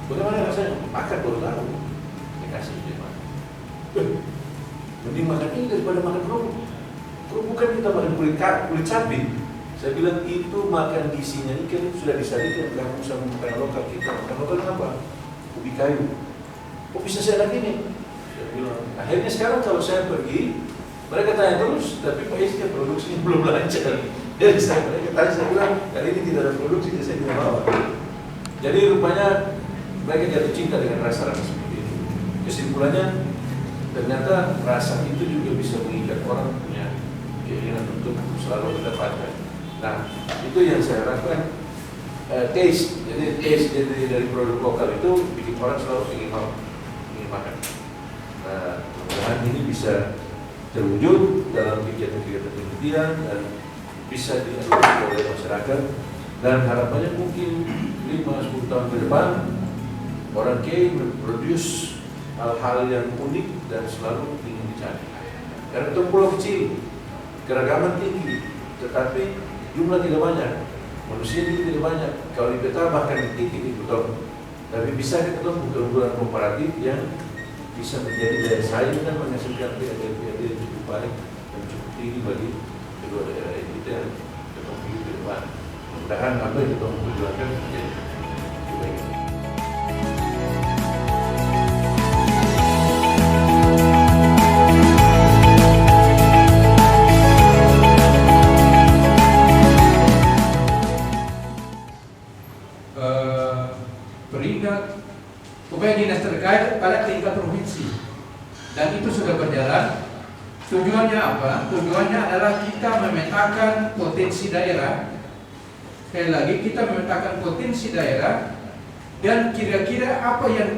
Bagaimana rasanya? Makan baru tahu. Dikasih dia makan. Mending makan ini daripada makan kerupuk. Kerupuk kan kita makan kulit sapi. Saya bilang itu makan isinya ikan sudah disajikan kamu sama makanan lokal kita. Makanan lokal apa? Ubi kayu. Kok bisa seenak ini? Saya bilang. Akhirnya sekarang kalau saya pergi, mereka tanya terus, tapi Pak Is kan produksinya belum lancar. Jadi mereka tanya, saya bilang kali ini tidak ada produksi, jadi saya tidak bawa. Jadi rupanya mereka jatuh cinta dengan rasa-rasa seperti itu. Kesimpulannya, ternyata rasa itu juga bisa mengikat orang punya keinginan untuk selalu mendapatkan. Nah, itu yang saya harapkan taste. Jadi taste dari produk lokal itu bikin orang selalu ingin makan. Nah, mudah-mudahan ini bisa terwujud dalam kegiatan-kegiatan penelitian dan bisa dilakukan oleh masyarakat. Dan harapannya mungkin 5-10 tahun ke depan orang K memproduce hal-hal yang unik dan selalu ingin dicari. Karena itu pulau kecil, keragaman tinggi, tetapi jumlah tidak banyak, manusia tidak banyak. Kalau di peta bahkan tinggi di beton, tapi bisa kita keunggulan komparatif yang bisa menjadi daya saing dan menghasilkan PAD yang cukup baik dan cukup tinggi bagi kedua daerah ini dan ke depan. Mudah-mudahan apa yang kita perjuangkan menjadi lebih baik. Peringkat upaya dinas terkait pada tingkat provinsi, dan itu sudah berjalan. Tujuannya apa? Tujuannya adalah kita memetakan potensi daerah. Sekali lagi kita memetakan potensi daerah dan kira-kira apa yang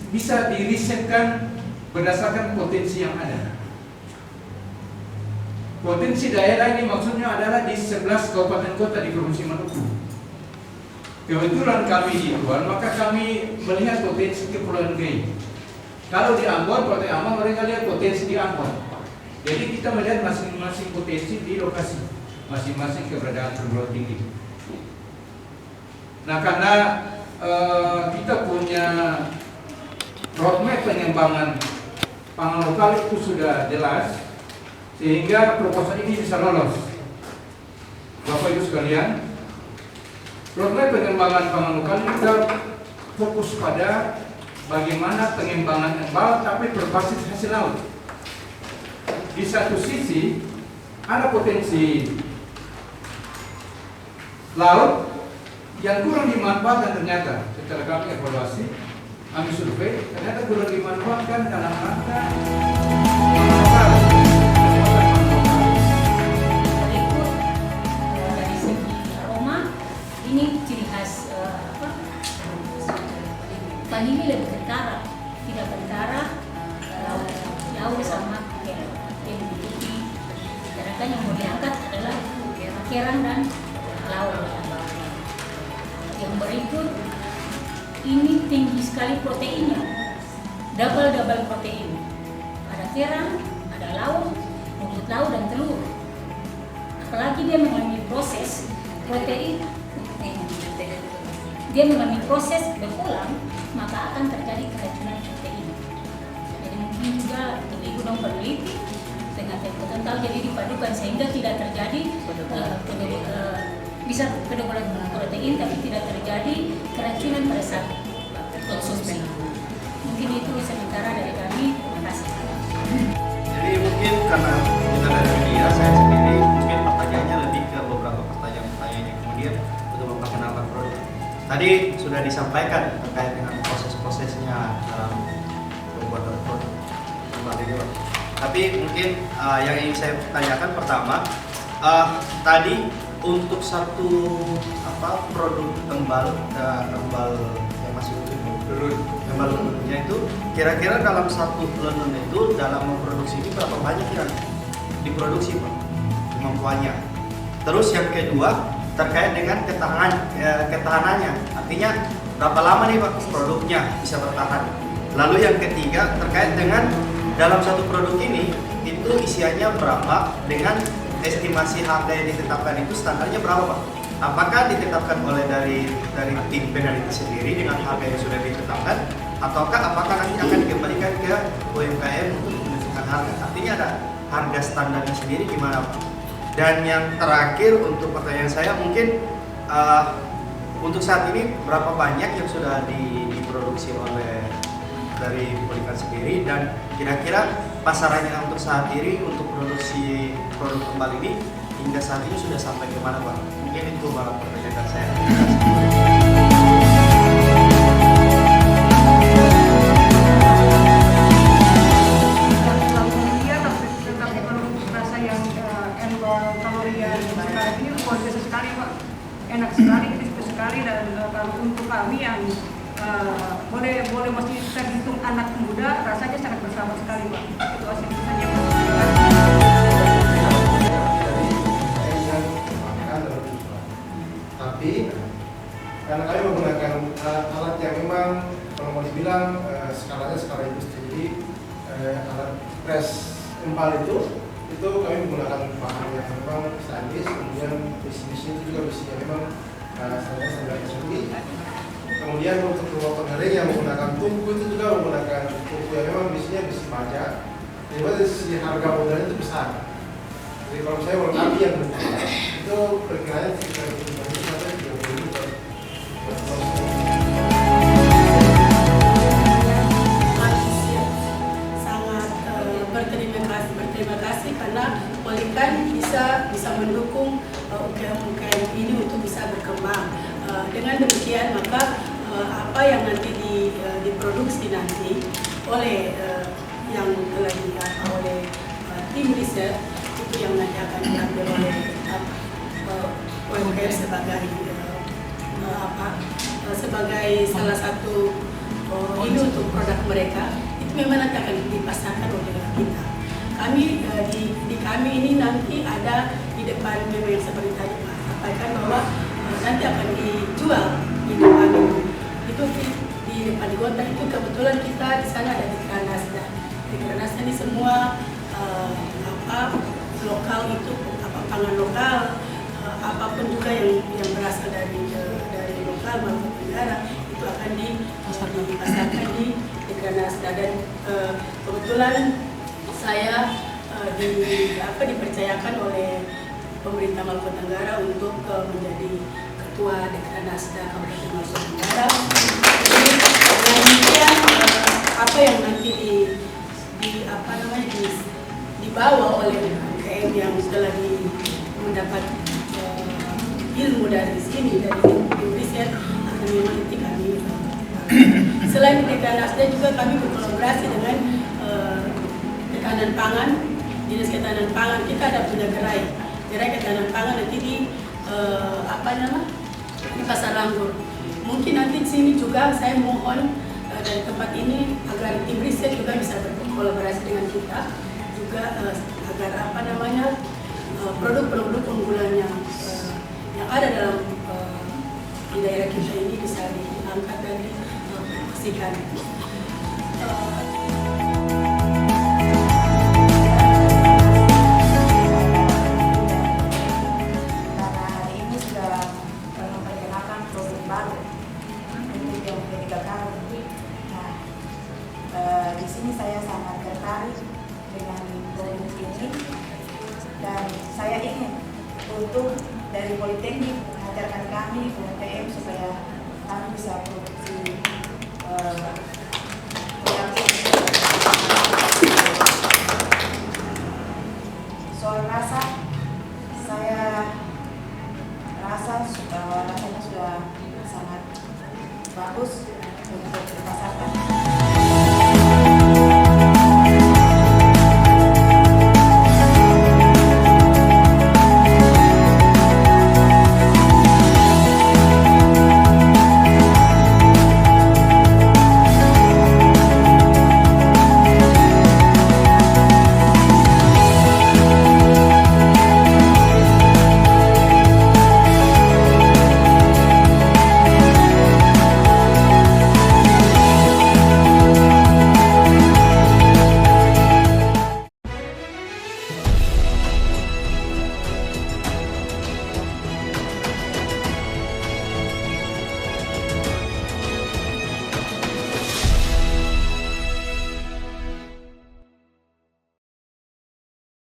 bisa dirisetkan berdasarkan potensi yang ada. Potensi daerah ini maksudnya adalah di 11 kabupaten kota di Provinsi Maluku. Kebetulan kami di luar, maka kami melihat potensi Kepulauan K. Kalau di Ambon, Kota Ambon, mereka lihat potensi di Ambon. Jadi kita melihat masing-masing potensi di lokasi, masing-masing keberadaan perguruan tinggi. Nah, karena kita punya roadmap pengembangan pangan lokal itu sudah jelas, sehingga proposal ini bisa lolos. Bapak Ibu sekalian, roadmap pengembangan pangan lokal kita fokus pada bagaimana pengembangan embal tapi berbasis hasil laut. Di satu sisi ada potensi laut yang kurang dimanfaatkan ternyata. Setelah kami evaluasi, kami survei, ternyata kurang dimanfaatkan dalam rangka dari segi aroma. Ini ciri khas vanili lebih kentara, tidak kentara laut sama yang dimiliki. Sedangkan yang mau diangkat adalah kerang dan laut. Yang berikut ini tinggi sekali proteinnya, double protein. Ada kerang, ada laut, rumput laut dan telur. Apalagi dia mengalami proses protein. Dia mengalami proses berulang, maka akan terjadi keracunan protein. Jadi mungkin juga ibu dong peneliti dengan tempo tahu jadi dipadukan sehingga tidak terjadi bisa kedogolan protein tapi tidak terjadi keracunan pada saat konsumsi. Mungkin itu sementara dari kami. Terima kasih. Jadi mungkin karena kita dari media, saya sendiri mungkin pertanyaannya lebih ke beberapa pertanyaan yang kemudian untuk memperkenalkan produk. Tadi sudah disampaikan terkait dengan proses-prosesnya dalam pembuatan produk kembali. Tapi mungkin yang ingin saya tanyakan pertama, tadi untuk satu produk embal yang masih utuh embal lenunnya itu kira-kira dalam satu lenun itu dalam memproduksi ini berapa banyak yang diproduksi Pak kemampuannya. Terus yang kedua terkait dengan ketahanannya, artinya berapa lama nih Pak produknya bisa bertahan. Lalu yang ketiga terkait dengan dalam satu produk ini itu isiannya berapa, dengan estimasi harga yang ditetapkan itu standarnya berapa Pak? Apakah ditetapkan oleh dari tim peneliti sendiri dengan harga yang sudah ditetapkan, ataukah apakah nanti akan dikembalikan ke UMKM untuk menentukan harga? Artinya ada harga standarnya sendiri gimana Pak? Dan yang terakhir untuk pertanyaan saya mungkin untuk saat ini berapa banyak yang sudah diproduksi oleh dari Polikan sendiri, dan kira-kira pasarannya untuk saat ini untuk produksi produk kembali ini hingga saat ini sudah sampai ke mana Pak? Mungkin itu Pak pertanyaan saya. Tentang ekonomi rasa yang kalorian sekarang ini luar biasa sekali Pak, enak sekali, crispy sekali, dan kalau untuk kami yang boleh mesti terhitung anak muda, rasanya sangat bersahabat sekali Pak. Itu asli saja. Tapi karena kami menggunakan alat yang memang kalau mau dibilang skalanya skala industri, alat press empal itu kami menggunakan bahan yang memang stainless, kemudian besi-besi itu juga besi yang memang standar tersebut. Kemudian untuk rumah pengering yang menggunakan tungku itu juga menggunakan tungku yang memang besinya besi baja. Jadi dari sisi harga modalnya itu besar. Jadi kalau saya melengkapi yang berbeda itu perkiranya sekitar 25 sampai 30 ribu per sangat berterima kasih karena Polikan bisa mendukung UKM ini untuk bisa berkembang. Dengan demikian maka apa yang nanti diproduksi nanti oleh yang telah dilakukan oleh tim riset itu yang nanti akan diambil oleh UMKM sebagai salah satu ini untuk produk mereka, itu memang nanti akan dipasarkan oleh kita. Kami di kami ini nanti ada di depan memang yang seperti tadi Pak sampaikan bahwa nanti akan dijual di depan itu di depan di kota itu. Kebetulan kita di sana ada di Kranasda. Di Kranasda ini semua lokal itu pangan lokal, apapun juga yang berasal dari lokal maupun negara itu akan dipasarkan di Kranasda. Dan kebetulan saya dipercayakan oleh pemerintah Maluku Tenggara untuk menjadi ketua Dekranasda Kabupaten Maluku Tenggara. Jadi demikian apa yang nanti dibawa oleh UMKM yang telah mendapat ilmu dari sini dari tim riset akan memang nanti kami. Selain Dekranasda juga kami berkolaborasi dengan Ketahanan Pangan, Dinas Ketahanan Pangan. Kita ada punya gerai Ketahanan Pangan nanti di di Pasar Langgur. Mungkin nanti di sini juga saya mohon dari tempat ini agar tim riset juga bisa berkolaborasi dengan kita juga agar produk-produk unggulan yang ada dalam di daerah kita ini bisa diangkat dan dipromosikan. Di sini saya sangat tertarik dengan produk ini dan saya ingin untuk dari Politeknik mengajarkan kami UMKM supaya kami bisa produksi